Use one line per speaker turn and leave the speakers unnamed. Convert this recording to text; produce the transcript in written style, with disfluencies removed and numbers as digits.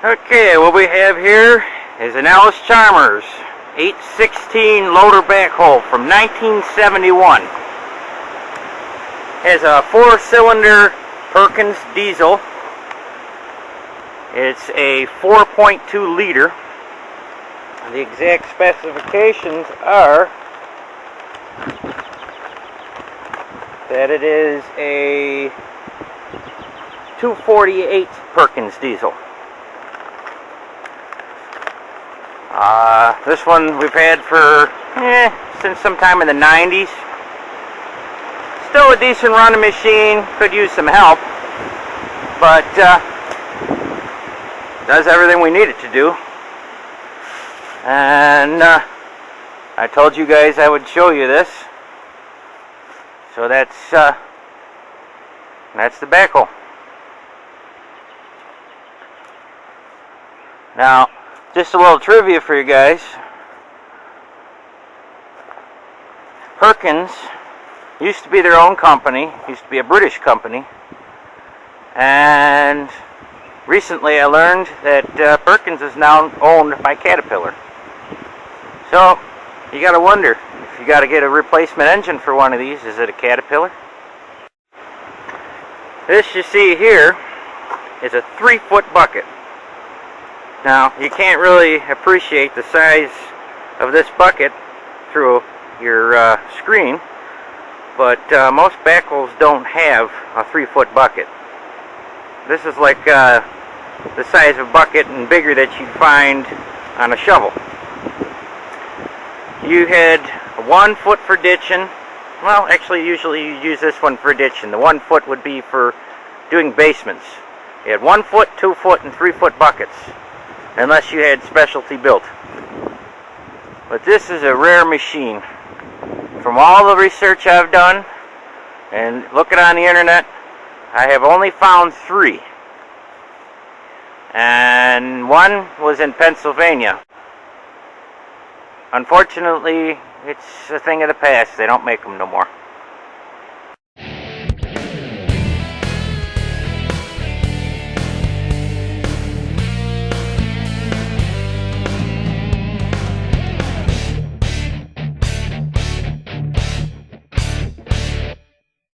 Okay, what we have here is an Allis Chalmers 816 loader backhoe from 1971. Has a 4-cylinder Perkins diesel. It's a 4.2 liter. The exact specifications are that it is a 248 Perkins diesel. This one we've had for since sometime in the 90s. Still a decent running machine, could use some help, but does everything we need it to do. And I told you guys I would show you this, so that's the backhoe. Now, just a little trivia for you guys. Perkins used to be their own company, used to be a British company, and recently I learned that Perkins is now owned by Caterpillar. So, you gotta wonder, if you gotta get a replacement engine for one of these, is it a Caterpillar? This you see here is a 3-foot bucket. Now, you can't really appreciate the size of this bucket through your screen, but most backhoes don't have a 3-foot bucket. This is like the size of bucket and bigger that you'd find on a shovel. You had 1 foot for ditching. Well, actually, usually you use this one for ditching. The 1 foot would be for doing basements. You had 1 foot, 2 foot, and 3 foot buckets, unless you had specialty built. But this is a rare machine. From all the research I've done and looking on the internet, I have only found 3. And one was in Pennsylvania. Unfortunately, it's a thing of the past. They don't make them no more.